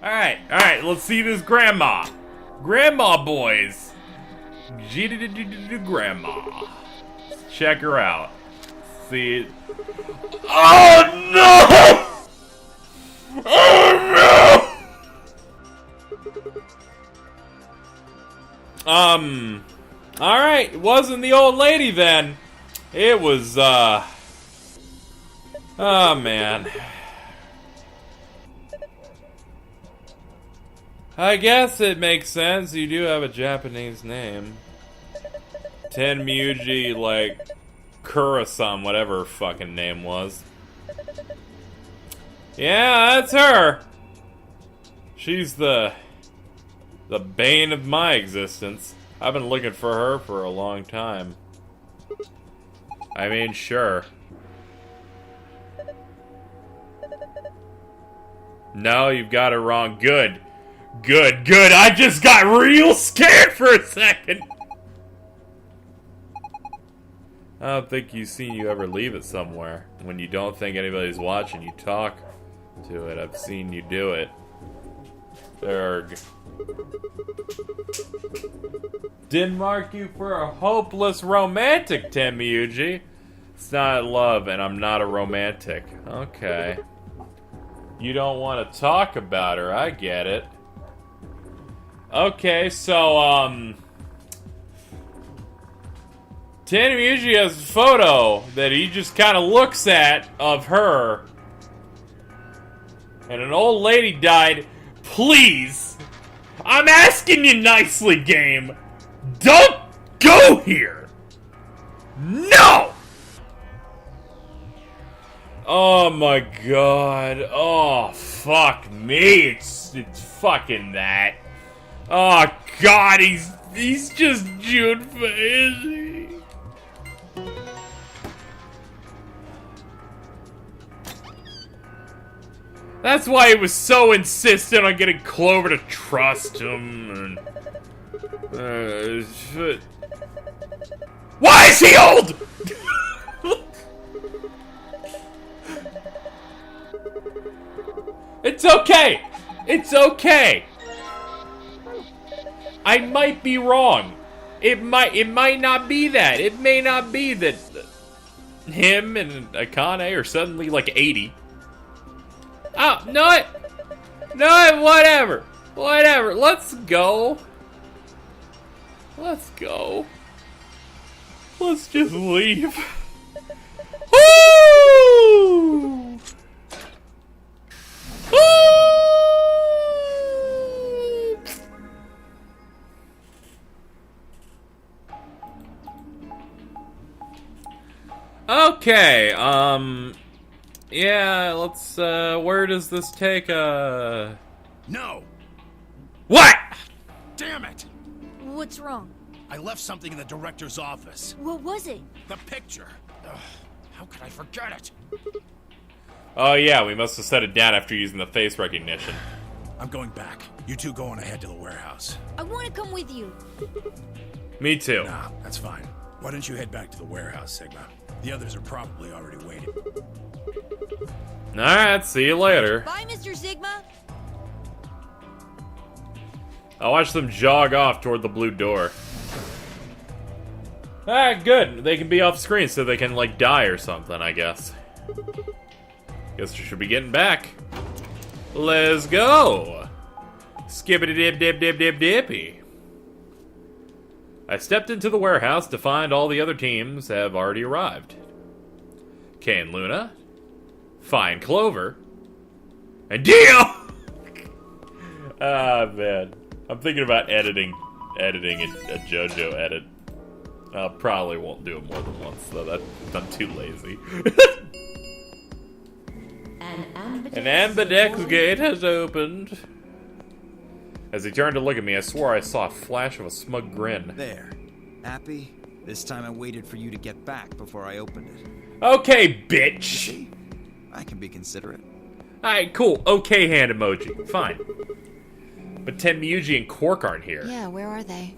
Alright, let's see this grandma. Grandma boys. Grandma. Check her out. See it. Oh no! Oh no! Alright, it wasn't the old lady then. It was, oh man. I guess it makes sense. You do have a Japanese name. Tenmyuji, like, Kura-san, whatever her fucking name was. Yeah, that's her. She's the bane of my existence. I've been looking for her for a long time. I mean, sure. No, you've got it wrong. Good. Good. I just got real scared for a second. I don't think you've seen you ever leave it somewhere. When you don't think anybody's watching, you talk to it. I've seen you do it. Erg. Didn't mark you for a hopeless romantic, Tenmyuji. It's not love, and I'm not a romantic. Okay. You don't want to talk about her, I get it. Okay, so, Tenmyuji has a photo that he just kind of looks at of her. And an old lady died. Please! I'm asking you nicely, game! Don't go here! No! Oh my god. Oh, fuck me. It's fucking that. Oh god, he's just Junpei, is he? That's why he was so insistent on getting Clover to trust him. And, why is he old? It's okay. It's okay. I might be wrong. It might not be that. It may not be that him and Akane are suddenly like 80. Oh, no, whatever. Whatever. Let's go. Let's go. Let's just leave. Woo! Woo! Okay, yeah, let's, where does this take, No! What?! Damn it! What's wrong? I left something in the director's office. What was it? The picture. Ugh, how could I forget it? Oh yeah, we must have set it down after using the face recognition. I'm going back. You two go on ahead to the warehouse. I want to come with you. Me too. Nah, that's fine. Why don't you head back to the warehouse, Sigma? The others are probably already waiting. Alright, see you later. Bye, Mr. Sigma. I'll watch them jog off toward the blue door. Alright, good. They can be off screen so they can, like, die or something, I guess. Guess we should be getting back. Let's go! Skippity-dip-dip-dip-dip-dippy. I stepped into the warehouse to find all the other teams have already arrived. Kay and Luna, Fine Clover, and Dio! Ah, man. I'm thinking about editing a JoJo edit. I probably won't do it more than once, though. I'm too lazy. An Ambidex gate has opened. As he turned to look at me, I swore I saw a flash of a smug grin. There. Happy? This time I waited for you to get back before I opened it. Okay, bitch! See? I can be considerate. Alright, cool. Okay hand emoji. Fine. But Tenmyuji and Quark aren't here. Yeah, where are they?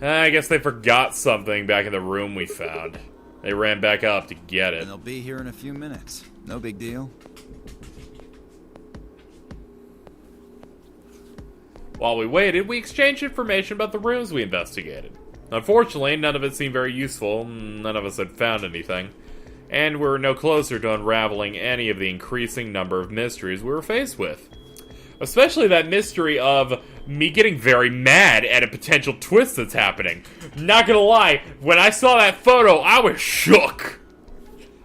I guess they forgot something back in the room we found. They ran back up to get it. And they'll be here in a few minutes. No big deal. While we waited, we exchanged information about the rooms we investigated. Unfortunately, none of it seemed very useful, none of us had found anything, and we were no closer to unraveling any of the increasing number of mysteries we were faced with. Especially that mystery of me getting very mad at a potential twist that's happening. Not gonna lie, when I saw that photo, I was shook.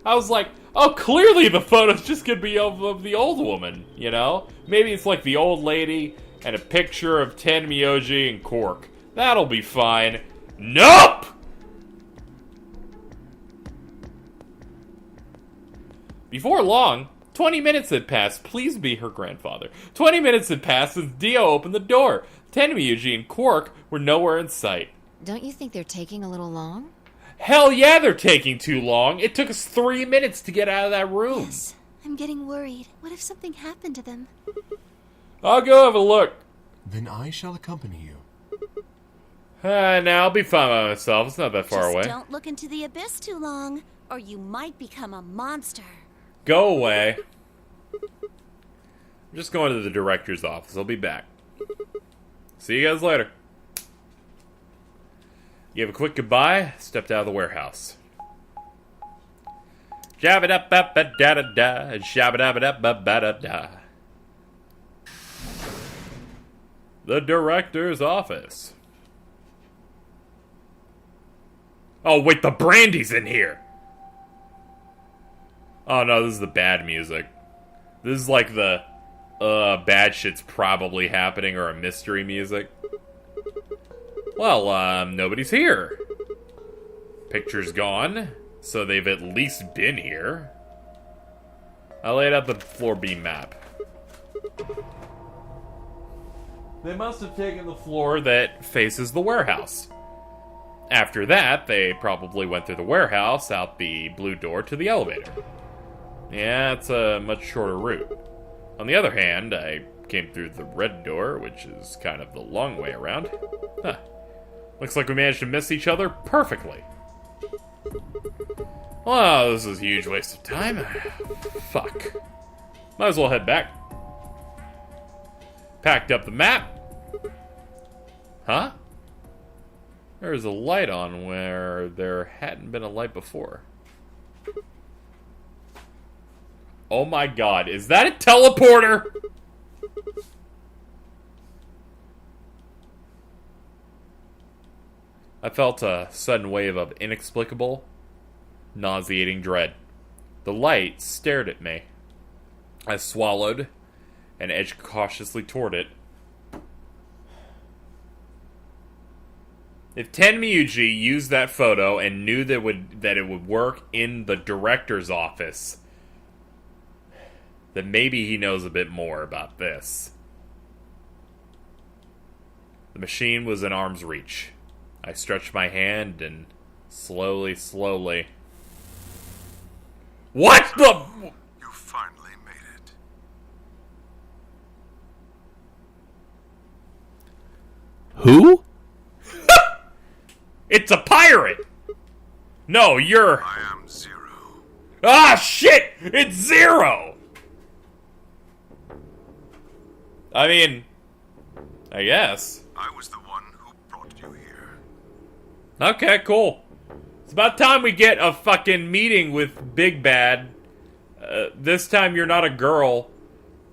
I was like, oh, clearly the photo's just gonna be of the old woman, you know? Maybe it's like the old lady and a picture of Tenmyoji and Quark. That'll be fine. Nope! Before long, 20 minutes had passed. Please be her grandfather. 20 minutes had passed since Dio opened the door. Tenmyoji and Quark were nowhere in sight. Don't you think they're taking a little long? Hell yeah, they're taking too long. It took us 3 minutes to get out of that room. Yes, I'm getting worried. What if something happened to them? I'll go have a look. Then I shall accompany you. Nah, I'll be fine by myself. It's not that far Just away. don't look into the abyss too long, or you might become a monster. Go away. I'm just going to the director's office. I'll be back. See you guys later. Gave a quick goodbye, stepped out of the warehouse. Jabba-da-ba-ba-da-da-da, shabba-dabba-da-ba-ba-da-da. The director's office. Oh, wait, the brandy's in here! Oh no, this is the bad music. This is like the, bad shit's probably happening or a mystery music. Well, nobody's here. Picture's gone, so they've at least been here. I laid out the floor B map. They must have taken the floor that faces the warehouse. After that, they probably went through the warehouse, out the blue door to the elevator. Yeah, it's a much shorter route. On the other hand, I came through the red door, which is kind of the long way around. Huh. Looks like we managed to miss each other perfectly. Well, this is a huge waste of time. Fuck. Might as well head back. Packed up the map. Huh? There's a light on where there hadn't been a light before. Oh my god, is that a teleporter? I felt a sudden wave of inexplicable, nauseating dread. The light stared at me. I swallowed and edged cautiously toward it. If Tenmyoji used that photo and knew that it would work in the director's office, then maybe he knows a bit more about this. The machine was in arm's reach. I stretched my hand and slowly... What the... You finally made it. Who? It's a pirate! No, you're... I am Zero. Ah, shit! It's Zero! I mean... I guess. I was the one who brought you here. Okay, cool. It's about time we get a fucking meeting with Big Bad. This time you're not a girl.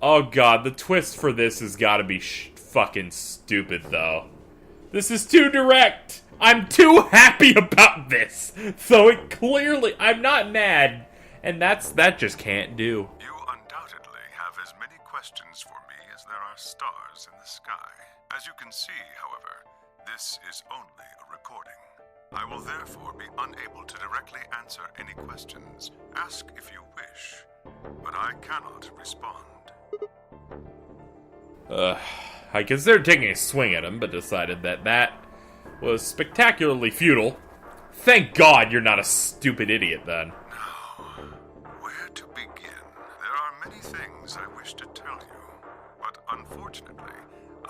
Oh god, the twist for this has gotta be fucking stupid, though. This is too direct! I'm too happy about this! So it clearly... I'm not mad. And that just can't do. You undoubtedly have as many questions for me as there are stars in the sky. As you can see, however, this is only a recording. I will therefore be unable to directly answer any questions. Ask if you wish, but I cannot respond. I considered taking a swing at him, but decided that was spectacularly futile. Thank God you're not a stupid idiot, then. Now, where to begin? There are many things I wish to tell you, but unfortunately,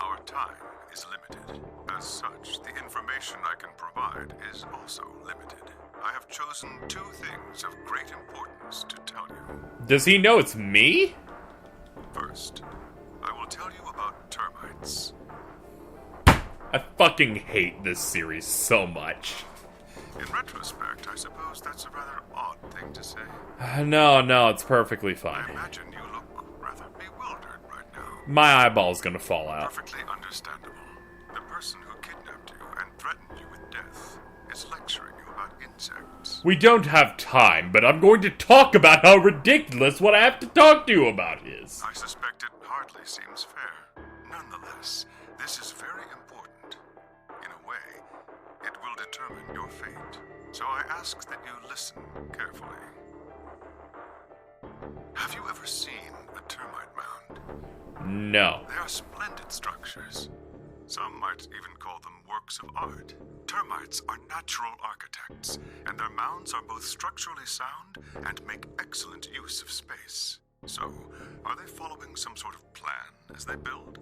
our time is limited. As such, the information I can provide is also limited. I have chosen two things of great importance to tell you. Does he know it's me? First, I will tell you about termites. I fucking hate this series so much. In retrospect, I suppose that's a rather odd thing to say. No, it's perfectly I fine. imagine you look rather bewildered right now. My eyeball's gonna fall out. Perfectly understandable. The person who kidnapped you and threatened you with death is lecturing you about insects. We don't have time, but I'm going to talk about how ridiculous what I have to talk to you about is. I suspect it hardly seems fair. Nonetheless, this is very important. In a way, it will determine your fate. So I ask that you listen carefully. Have you ever seen a termite mound? No. They are splendid structures. Some might even call them works of art. Termites are natural architects, and their mounds are both structurally sound and make excellent use of space. So, are they following some sort of plan as they build?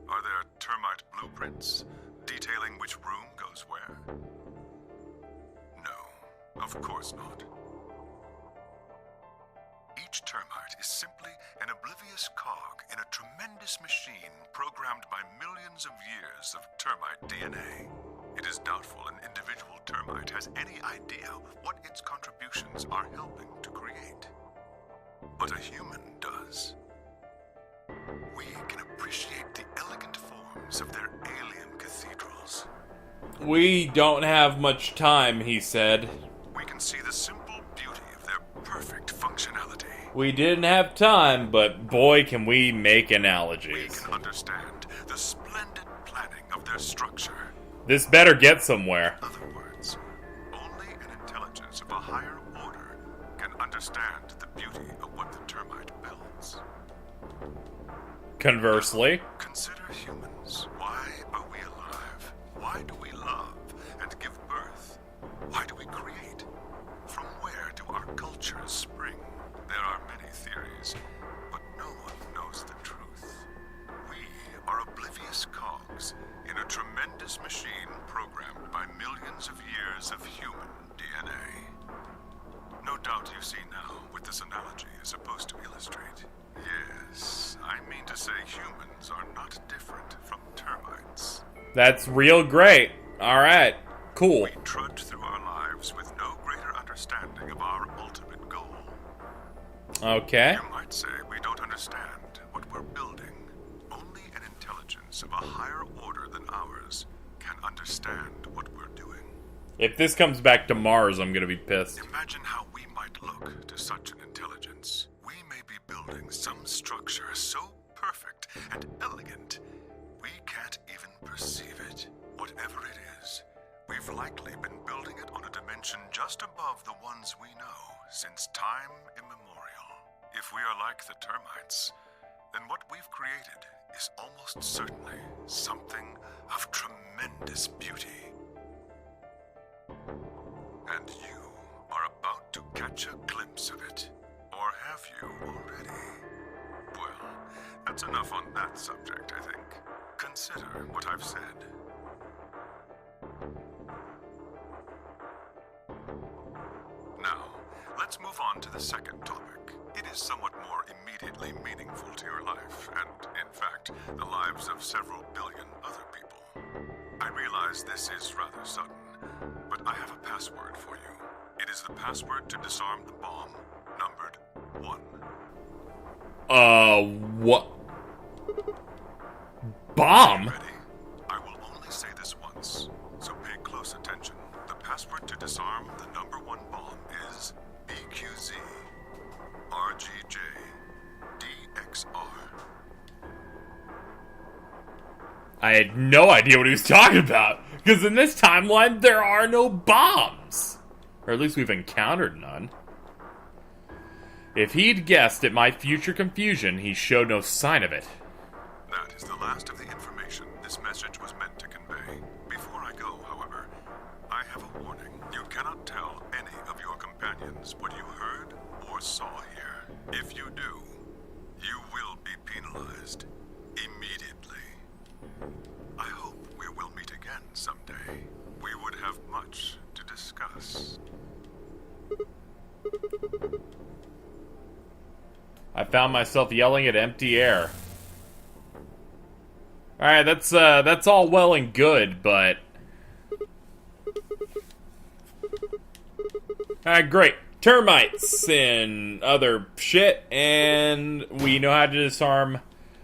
Are there termite blueprints detailing which room goes where? No, of course not. Each termite is simply an oblivious cog in a tremendous machine programmed by millions of years of termite DNA. It is doubtful an individual termite has any idea what its contributions are helping to create. But a human does. We can appreciate the elegant forms of their alien cathedrals. We don't have much time, he said. We can see the simple beauty of their perfect functionality. We didn't have time, but boy, can we make We analogies. can understand the splendid planning of their structure. This better get somewhere. In other words, only an intelligence of a higher order can understand the beauty of what the termite builds. Conversely, Consider humans. Why are we alive? Why do we love and give birth? Why do we create? From where do our cultures spring? There are many theories, but no one knows the truth. We are oblivious cogs in a tremendous machine programmed by millions of years of human DNA. No doubt you see now what this analogy is supposed to illustrate. Yes, I mean to say humans are not different from termites. that's real great. Alright, cool. We trudge through our lives with no greater understanding of our ultimate goal. Okay. You might say we don't understand what we're building. Only an intelligence of a higher order than ours can understand what we're doing. If this comes back to Mars, I'm gonna be pissed. Imagine how we might look to such an intelligence. We may be building some structure so perfect and elegant, we can't even perceive it. Whatever it is, we've likely been building it on a dimension just above the ones we know since time immemorial. If we are like the termites, then what we've created is almost certainly something of tremendous beauty. And you are about to catch a glimpse of it. Or have you already? Well, that's enough on that subject, I think. Consider what I've said. Now, let's move on to the second topic. It is somewhat more immediately meaningful to your life, and, in fact, the lives of several billion other people. I realize this is rather sudden, but I have a password for you. It is the password to disarm the bomb, numbered 1. What? Bomb? Ready? I will only say this once, so pay close attention. The password to disarm the number 1 bomb is BQZ RGJ DXR. I had no idea what he was talking about, because in this timeline, there are no bombs. Or at least we've encountered none. If he'd guessed at my future confusion, he showed no sign of it. That is the last of the information this message was meant to convey. Before I go, however, I have a warning. You cannot tell any of your companions what you heard or saw here. If you do, you will be penalized immediately. I hope we will meet again someday. We would have much to discuss. I found myself yelling at empty air. Alright, that's all well and good, but... Alright, great. Termites and other shit, and we know how to disarm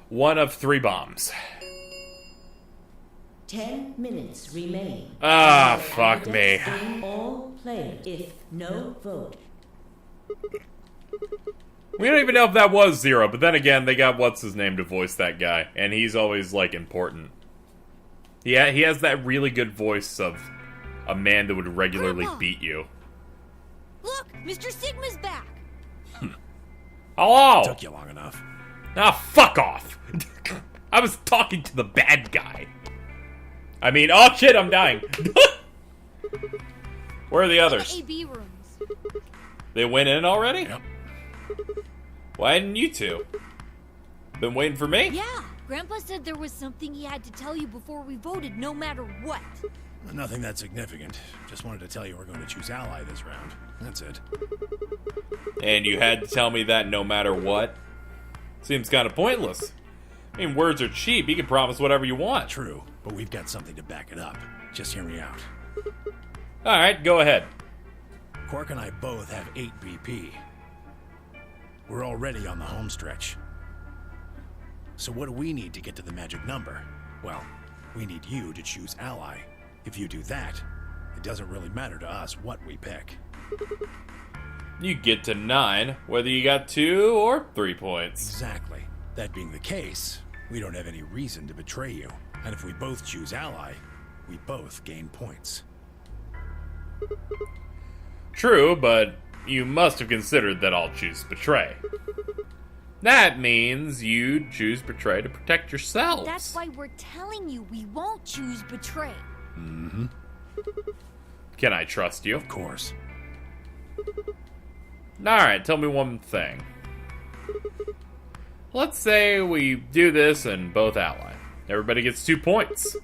one of 3 bombs. 10 minutes remain. Ah, fuck me. All players, if no vote. We don't even know if that was 0, but then again, they got what's-his-name to voice that guy, and he's always, like, important. Yeah, he has that really good voice of a man that would regularly Grandpa! beat you. Look, Mr. Sigma's back. Hello! Took you long enough. Ah, fuck off! I was talking to the bad guy. I mean, oh shit, I'm dying. Where are the others? AB rooms. They went in already? Yep. Why didn't you two? Been waiting for me? Yeah, Grandpa said there was something he had to tell you before we voted, no matter what. Nothing that significant. Just wanted to tell you we're going to choose ally this round. That's it. And you had to tell me that no matter what? Seems kind of pointless. I mean, words are cheap. You can promise whatever you want. True, but we've got something to back it up. Just hear me out. Alright, go ahead. Quark and I both have 8 BP. We're already on the home stretch. So what do we need to get to the magic number? Well, we need you to choose ally. If you do that, it doesn't really matter to us what we pick. You get to 9, whether you got 2 or 3 points. Exactly. That being the case, we don't have any reason to betray you. And if we both choose ally, we both gain points. True, but you must have considered that I'll choose Betray. That means you choose Betray to protect yourselves. That's why we're telling you we won't choose Betray. Mm-hmm. Can I trust you? Of course. Alright, tell me one thing. Let's say we do this and both ally. Everybody gets 2 points.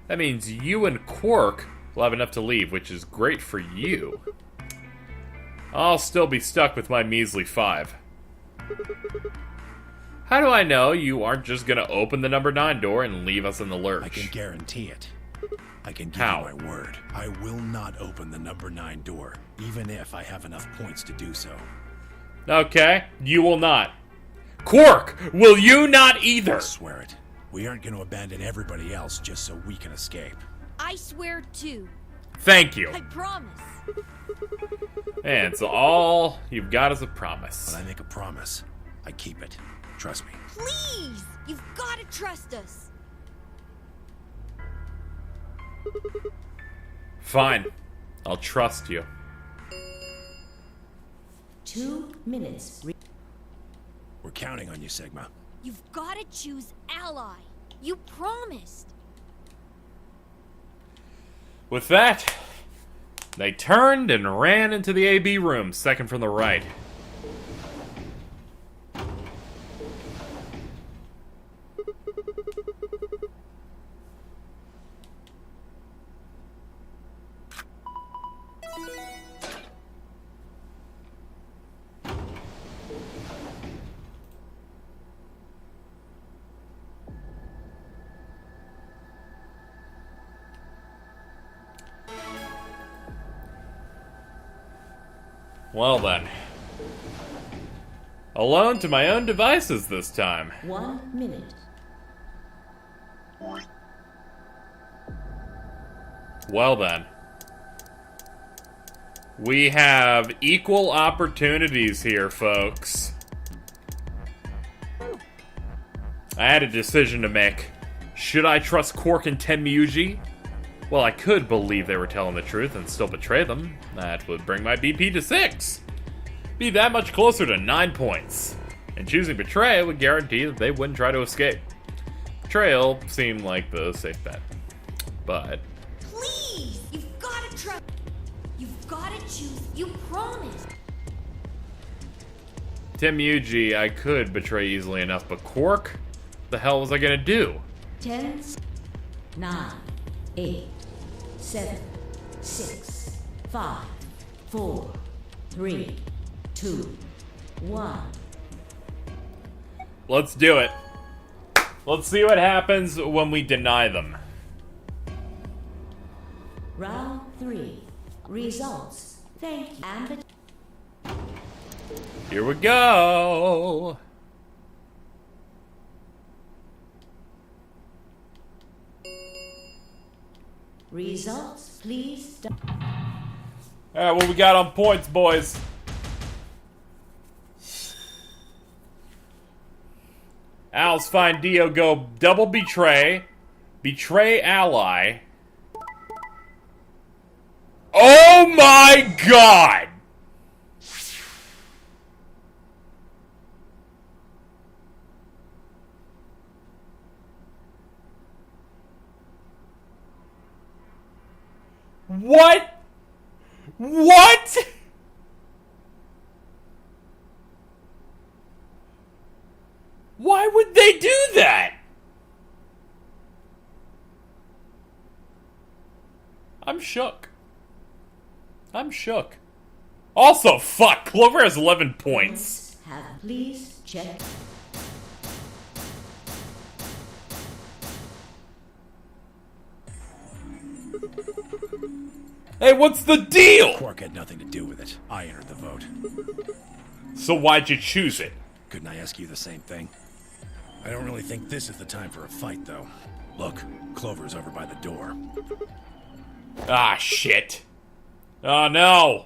That means you and Quark will have enough to leave, which is great for you. I'll still be stuck with my measly 5. How do I know you aren't just gonna open the number 9 door and leave us in the lurch? I can guarantee it. I can give How? you my word. I will not open the number 9 door, even if I have enough points to do so. Okay, you will not. Quark, will you not either? I swear it. We aren't going to abandon everybody else just so we can escape. I swear too. Thank you. I promise. And so all you've got is a promise. When I make a promise, I keep it. Trust me. Please! You've got to trust us. Fine. I'll trust you. 2 minutes. We're counting on you, Sigma. You've got to choose ally. You promised. With that, they turned and ran into the AB room, second from the right. Well then. Alone to my own devices this time. 1 minute. Well then. We have equal opportunities here, folks. I had a decision to make. Should I trust Quark and Tenmyuji? Well, I could believe they were telling the truth and still betray them. That would bring my BP to 6. Be that much closer to 9 points. And choosing Betray would guarantee that they wouldn't try to escape. Betrayal seemed like the safe bet. But Please! You've got to trust. You've got to choose. You promised. Tenmyuji, I could betray easily enough, but Quark? The hell was I gonna do? 10, 9, 8, 7, 6, 5, 4, 3, 2, 1. Let's do it. Let's see what happens when we deny them. Round 3. Results. Thank you. Ambidex. Here we go. Results, please. Alright, what we got on points, boys? Al's find Dio go double betray. Betray ally. Oh my god! What? What? Why would they do that? I'm shook. I'm shook. Also, fuck, Clover has 11 points. Have please check. Hey, what's the deal? Quark had nothing to do with it. I entered the vote. So why'd you choose it? Couldn't I ask you the same thing? I don't really think this is the time for a fight, though. Look, Clover's over by the door. Ah, shit. Oh, no.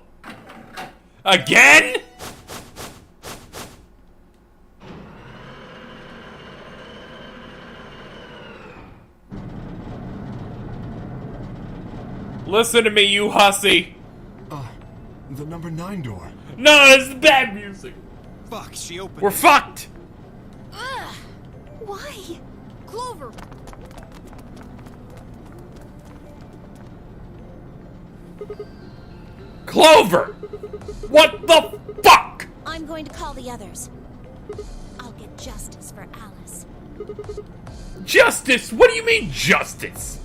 Again? Listen to me, you hussy. The number 9 door. No, this is bad music. Fuck, she opened We're it. fucked. Ugh! Why? Clover! Clover! What the fuck? I'm going to call the others. I'll get justice for Alice. Justice? What do you mean, justice?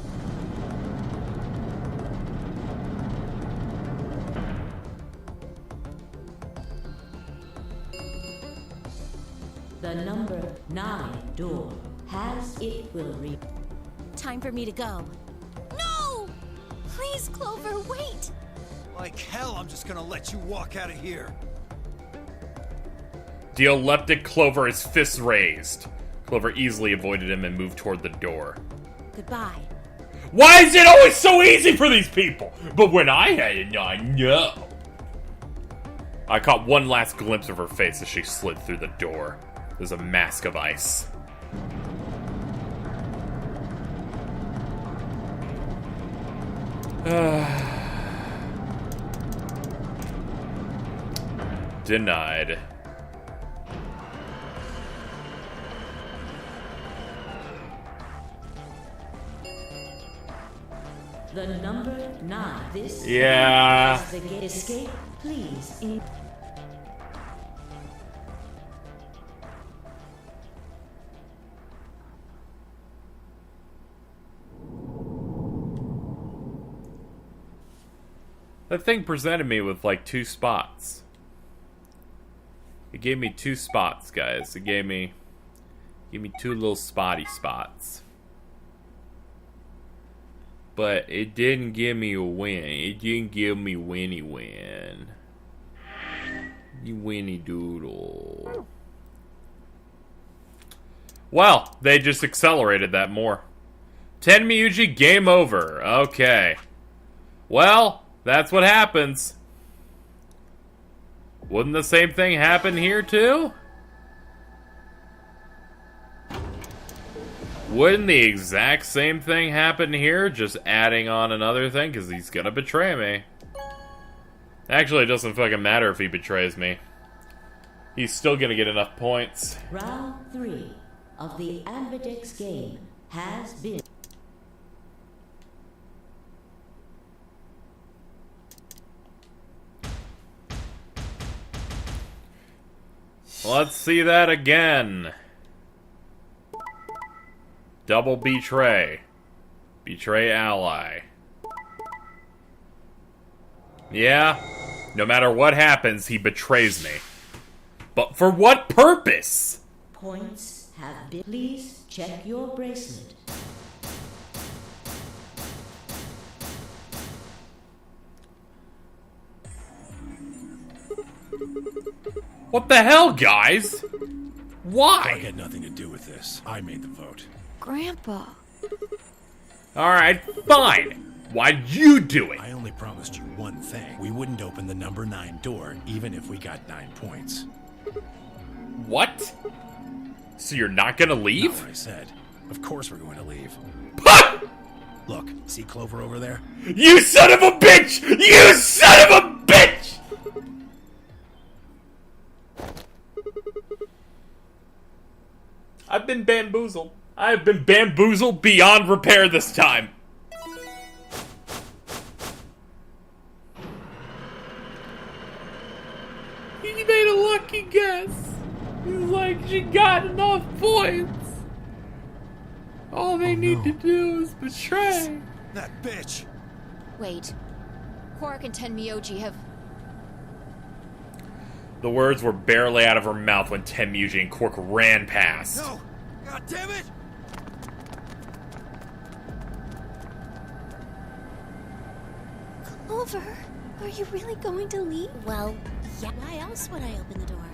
The number 9 door has it will read. Time for me to go. No! Please, Clover, wait! Like hell, I'm just gonna let you walk out of here. Dialeptic Clover, his fists raised. Clover easily avoided him and moved toward the door. Goodbye. Why is it always so easy for these people? But when I had it, I know. I caught one last glimpse of her face as she slid through the door. There's a mask of ice. Denied. The number 9. This Yeah. is the gate. Escape, please. That thing presented me with like 2 spots. It gave me 2 spots, guys. It gave me 2 little spotty spots. But it didn't give me a win. It didn't give me winny win. You winny doodle. Well, they just accelerated that more. 10 Miyuji, game over. Okay. Well, that's what happens. Wouldn't the same thing happen here, too? Wouldn't the exact same thing happen here, just adding on another thing? Because he's gonna betray me. Actually, it doesn't fucking matter if he betrays me. He's still gonna get enough points. Round 3 of the Ambidex game has been. Let's see that again. Double betray. Betray ally. Yeah, no matter what happens, he betrays me. But for what purpose? Points have been. Please check your bracelet. What the hell, guys? I Why? had nothing to do with this. I made the vote. Grandpa. Alright, fine. Why'd you do it? I only promised you one thing. We wouldn't open the number 9 door, even if we got 9 points. What? So you're not gonna Not leave? what I said. Of course we're going to leave. Ha! Look, see Clover over there? You son of a bitch! You son of a bitch! I've been bamboozled. I've been bamboozled beyond repair this time. He made a lucky guess. He's like, she got enough points. All they need to do is betray. That bitch! Wait. Quark and Tenmyoji have... The words were barely out of her mouth when Tenmyoji and Quark ran past. No! God damn it! Clover, are you really going to leave? Well, yeah. Why else would I open the door?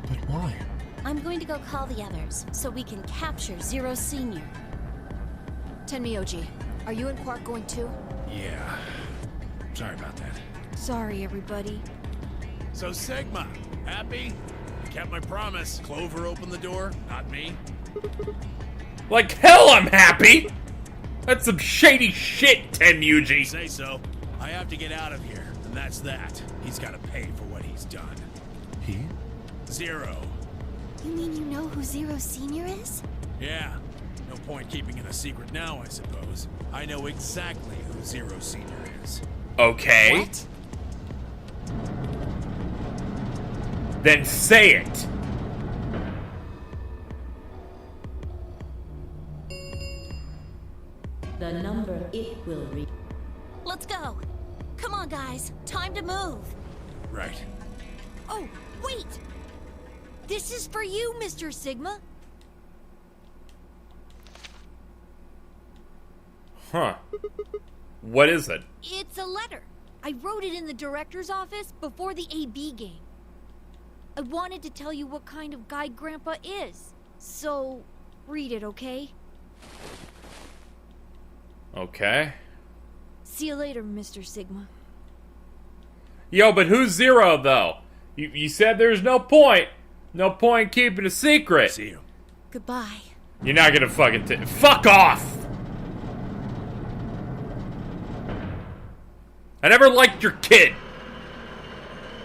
But why? I'm going to go call the others so we can capture Zero Senior. Tenmyoji, are you and Quark going too? Yeah. Sorry about that. Sorry, everybody. So Sigma, happy? Kept my promise. Clover opened the door, not me. Like hell I'm happy! That's some shady shit, Tenmyoji. Say so. I have to get out of here, and that's that. He's got to pay for what he's done. He? Zero. You mean you know who Zero Senior is? Yeah. No point keeping it a secret now, I suppose. I know exactly who Zero Senior is. Okay. What? Then say it. The number it will read. Let's go. Come on, guys. Time to move. Right. Oh, wait! This is for you, Mr. Sigma. Huh. What is it? It's a letter. I wrote it in the director's office before the AB game. I wanted to tell you what kind of guy Grandpa is. So, read it, okay? Okay. See you later, Mr. Sigma. Yo, but who's Zero, though? You said there's no point. No point keeping a secret. See you. Goodbye. You're not gonna fucking fuck off! I never liked your kid.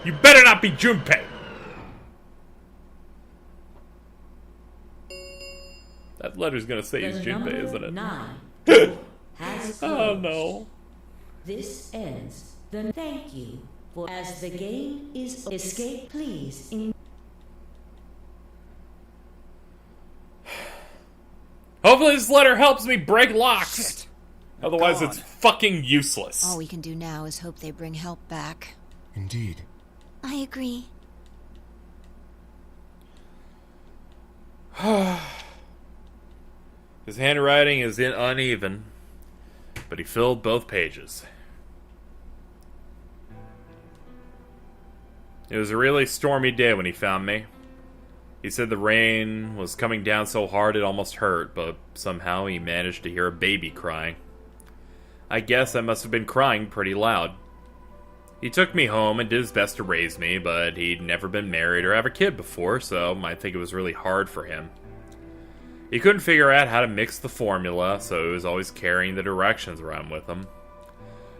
You better not be Junpei. That letter's gonna say he's The Junpei, number isn't it? 9 has Oh closed. no. This ends the thank you for as the game is escape please in Hopefully this letter helps me break locks. Shit. Otherwise God. it's fucking useless. All we can do now is hope they bring help back. Indeed. I agree. His handwriting is uneven, but he filled both pages. It was a really stormy day when he found me. He said the rain was coming down so hard it almost hurt, but somehow he managed to hear a baby crying. I guess I must have been crying pretty loud. He took me home and did his best to raise me, but he'd never been married or have a kid before, so I think it was really hard for him. He couldn't figure out how to mix the formula, so he was always carrying the directions around with him.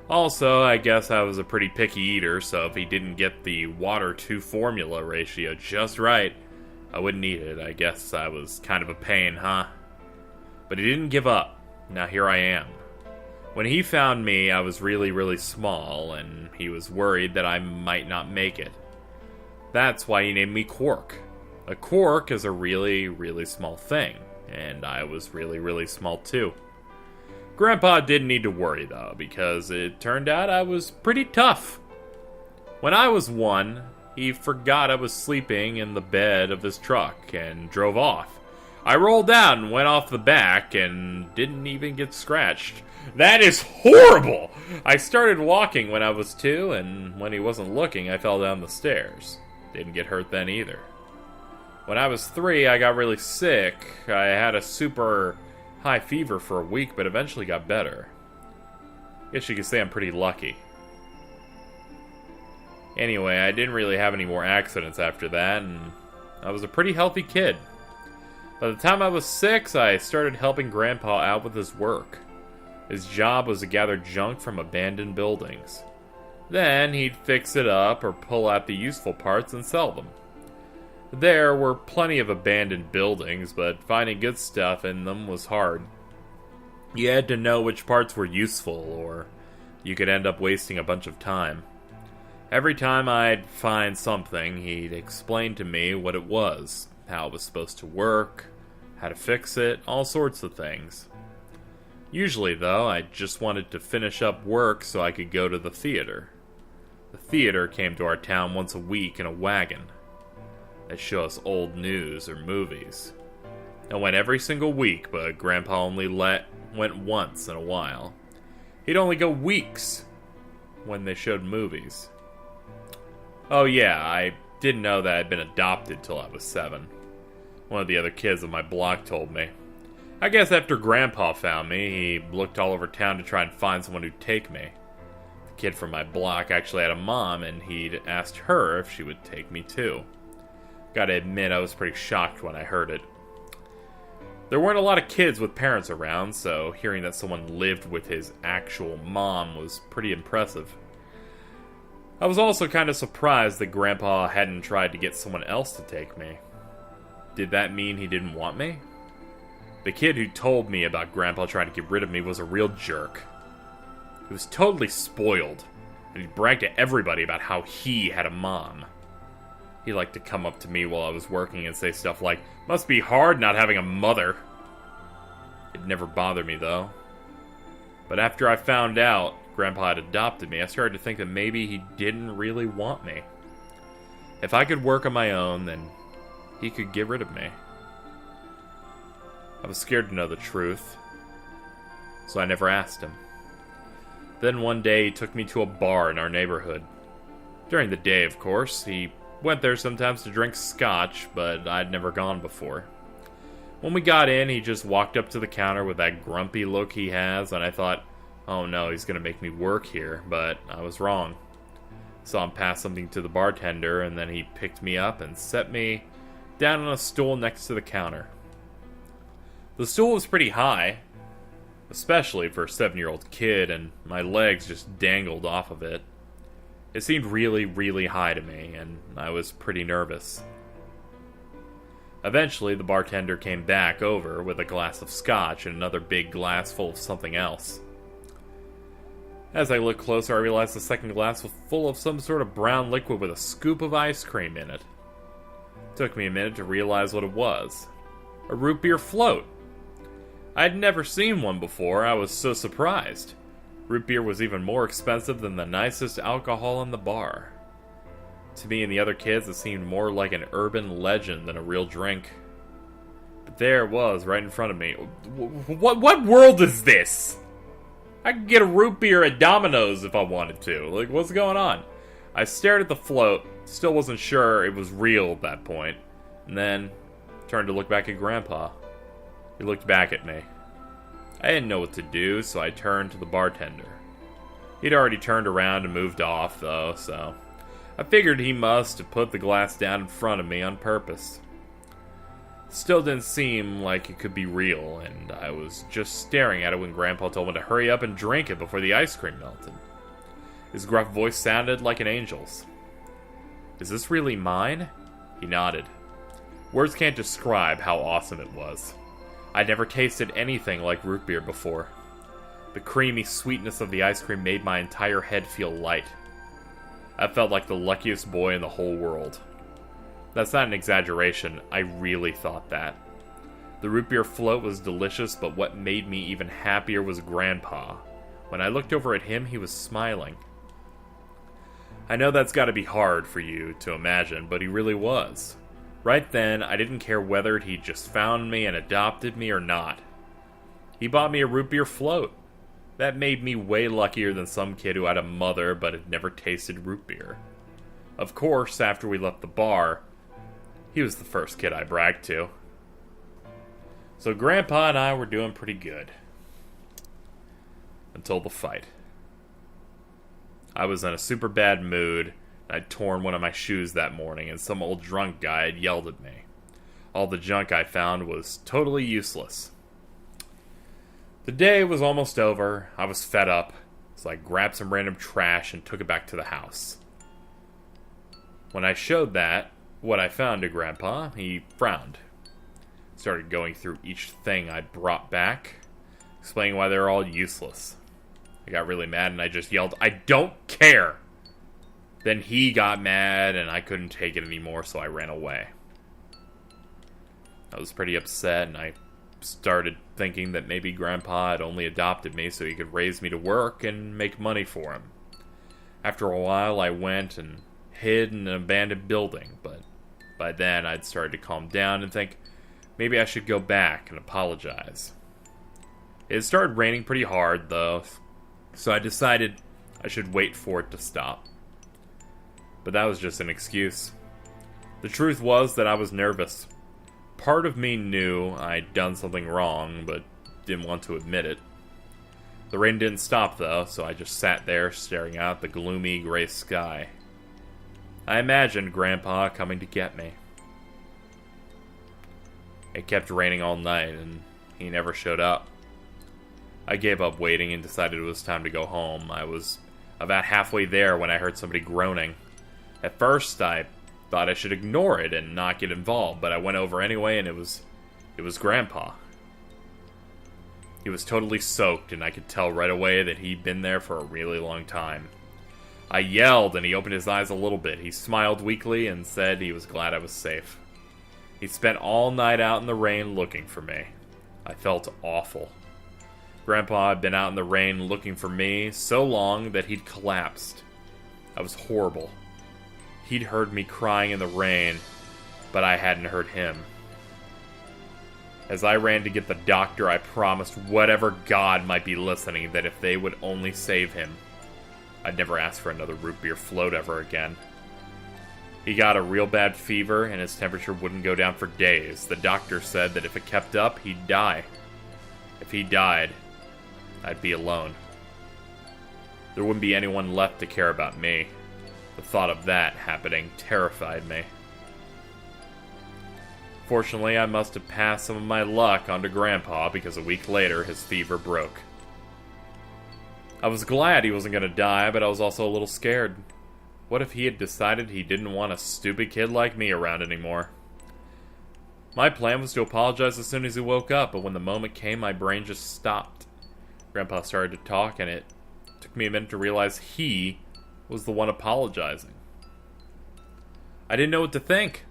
Also, I guess I was a pretty picky eater, so if he didn't get the water-to formula ratio just right, I wouldn't eat it. I guess I was kind of a pain, huh? But he didn't give up. Now here I am. When he found me, I was really, really small, and he was worried that I might not make it. That's why he named me Quark. A quark is a really, really small thing, and I was really, really small too. Grandpa didn't need to worry, though, because it turned out I was pretty tough. When I was 1, he forgot I was sleeping in the bed of his truck and drove off. I rolled down and went off the back and didn't even get scratched. That is horrible! I started walking when I was 2, and when he wasn't looking, I fell down the stairs. Didn't get hurt then either. When I was 3, I got really sick. I had a super high fever for a week, but eventually got better. Guess you could say I'm pretty lucky. Anyway, I didn't really have any more accidents after that, and I was a pretty healthy kid. By the time I was 6, I started helping Grandpa out with his work. His job was to gather junk from abandoned buildings. Then he'd fix it up or pull out the useful parts and sell them. There were plenty of abandoned buildings, but finding good stuff in them was hard. You had to know which parts were useful, or you could end up wasting a bunch of time. Every time I'd find something, he'd explain to me what it was, how it was supposed to work, how to fix it, all sorts of things. Usually, though, I just wanted to finish up work so I could go to the theater. The theater came to our town once a week in a wagon. They'd show us old news or movies. I went every single week, but Grandpa only went once in a while. He'd only go weeks when they showed movies. Oh yeah, I didn't know that I'd been adopted till I was 7. One of the other kids on my block told me. I guess after Grandpa found me, he looked all over town to try and find someone who'd take me. The kid from my block actually had a mom, and he'd asked her if she would take me too. Gotta admit, I was pretty shocked when I heard it. There weren't a lot of kids with parents around, so hearing that someone lived with his actual mom was pretty impressive. I was also kind of surprised that Grandpa hadn't tried to get someone else to take me. Did that mean he didn't want me? The kid who told me about Grandpa trying to get rid of me was a real jerk. He was totally spoiled, and he bragged to everybody about how he had a mom. He liked to come up to me while I was working and say stuff like, "Must be hard not having a mother." It never bothered me, though. But after I found out Grandpa had adopted me, I started to think that maybe he didn't really want me. If I could work on my own, then he could get rid of me. I was scared to know the truth, so I never asked him. Then one day he took me to a bar in our neighborhood. During the day, of course. He went there sometimes to drink scotch, but I'd never gone before. When we got in, he just walked up to the counter with that grumpy look he has, and I thought, oh no, he's gonna make me work here, but I was wrong. Saw him pass something to the bartender, and then he picked me up and set me down on a stool next to the counter. The stool was pretty high, especially for a 7-year-old kid, and my legs just dangled off of it. It seemed really, really high to me, and I was pretty nervous. Eventually, the bartender came back over with a glass of scotch and another big glass full of something else. As I looked closer, I realized the second glass was full of some sort of brown liquid with a scoop of ice cream in it. It took me a minute to realize what it was. A root beer float. I'd never seen one before. I was so surprised. Root beer was even more expensive than the nicest alcohol in the bar. To me and the other kids, it seemed more like an urban legend than a real drink. But there it was, right in front of me. What world is this? I could get a root beer at Domino's if I wanted to. Like, what's going on? I stared at the float, still wasn't sure it was real at that point, and then turned to look back at Grandpa. He looked back at me. I didn't know what to do, so I turned to the bartender. He'd already turned around and moved off, though, so I figured he must have put the glass down in front of me on purpose. Still didn't seem like it could be real, and I was just staring at it when Grandpa told me to hurry up and drink it before the ice cream melted. His gruff voice sounded like an angel's. "Is this really mine?" He nodded. Words can't describe how awesome it was. I'd never tasted anything like root beer before. The creamy sweetness of the ice cream made my entire head feel light. I felt like the luckiest boy in the whole world. That's not an exaggeration, I really thought that. The root beer float was delicious, but what made me even happier was Grandpa. When I looked over at him, he was smiling. I know that's gotta be hard for you to imagine, but he really was. Right then, I didn't care whether he'd just found me and adopted me or not. He bought me a root beer float. That made me way luckier than some kid who had a mother but had never tasted root beer. Of course, after we left the bar, he was the first kid I bragged to. So Grandpa and I were doing pretty good. Until the fight. I was in a super bad mood. I'd torn one of my shoes that morning, and some old drunk guy had yelled at me. All the junk I found was totally useless. The day was almost over. I was fed up, so I grabbed some random trash and took it back to the house. When I showed what I found to Grandpa, he frowned. Started going through each thing I'd brought back, explaining why they were all useless. I got really mad and I just yelled, "I don't care!" Then he got mad and I couldn't take it anymore, so I ran away. I was pretty upset and I started thinking that maybe Grandpa had only adopted me so he could raise me to work and make money for him. After a while, I went and hid in an abandoned building, but by then I'd started to calm down and think maybe I should go back and apologize. It had started raining pretty hard, though, so I decided I should wait for it to stop. But that was just an excuse. The truth was that I was nervous. Part of me knew I'd done something wrong, but didn't want to admit it. The rain didn't stop, though, so I just sat there staring out the gloomy gray sky. I imagined Grandpa coming to get me. It kept raining all night, and he never showed up. I gave up waiting and decided it was time to go home. I was about halfway there when I heard somebody groaning. At first, I thought I should ignore it and not get involved, but I went over anyway, and it was Grandpa. He was totally soaked, and I could tell right away that he'd been there for a really long time. I yelled, and he opened his eyes a little bit. He smiled weakly and said he was glad I was safe. He spent all night out in the rain looking for me. I felt awful. Grandpa had been out in the rain looking for me so long that he'd collapsed. I was horrible. He'd heard me crying in the rain, but I hadn't heard him. As I ran to get the doctor, I promised whatever god might be listening that if they would only save him, I'd never ask for another root beer float ever again. He got a real bad fever, and his temperature wouldn't go down for days. The doctor said that if it kept up, he'd die. If he died, I'd be alone. There wouldn't be anyone left to care about me. The thought of that happening terrified me. Fortunately, I must have passed some of my luck onto Grandpa because a week later his fever broke. I was glad he wasn't going to die, but I was also a little scared. What if he had decided he didn't want a stupid kid like me around anymore? My plan was to apologize as soon as he woke up, but when the moment came, my brain just stopped. Grandpa started to talk, and it took me a minute to realize he was the one apologizing. I didn't know what to think.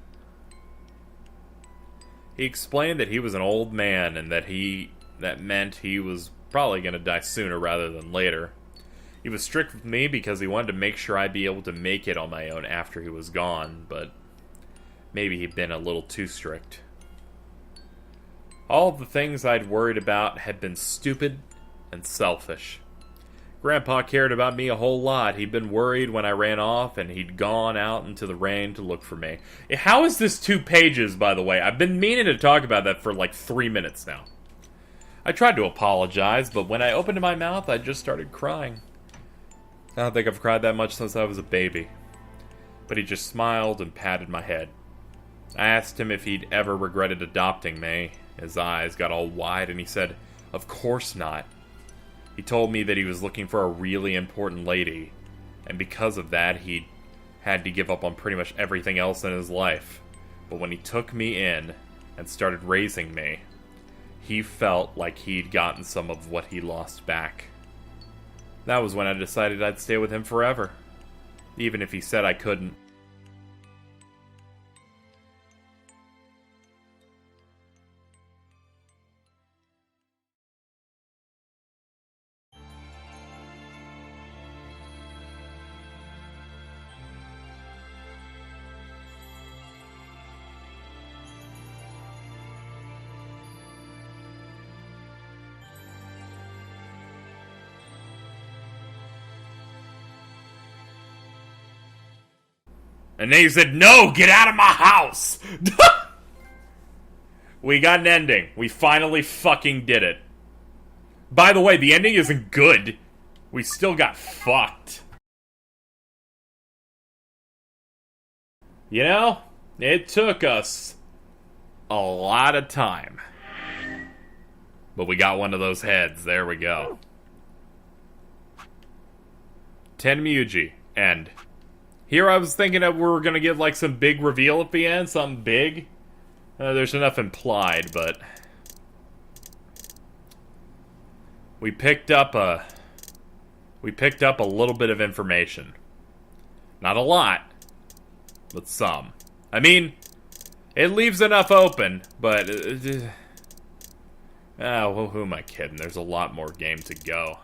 He explained that he was an old man and that meant he was probably going to die sooner rather than later. He was strict with me because he wanted to make sure I'd be able to make it on my own after he was gone, but maybe he'd been a little too strict. All of the things I'd worried about had been stupid and selfish. Grandpa cared about me a whole lot. He'd been worried when I ran off, and he'd gone out into the rain to look for me. How is this 2 pages, by the way? I've been meaning to talk about that for like 3 minutes now. I tried to apologize, but when I opened my mouth, I just started crying. I don't think I've cried that much since I was a baby. But he just smiled and patted my head. I asked him if he'd ever regretted adopting me. His eyes got all wide, and he said, "Of course not." He told me that he was looking for a really important lady, and because of that, he'd had to give up on pretty much everything else in his life. But when he took me in and started raising me, he felt like he'd gotten some of what he lost back. That was when I decided I'd stay with him forever, even if he said I couldn't. And then he said, no, get out of my house! We got an ending. We finally fucking did it. By the way, the ending isn't good. We still got fucked. You know, it took us a lot of time. But we got one of those heads. There we go. Tenmyuji. End. Here I was thinking that we were going to get like some big reveal at the end. Something big. There's enough implied, but... We picked up a little bit of information. Not a lot, but some. I mean, it leaves enough open, but... well, who am I kidding? There's a lot more game to go.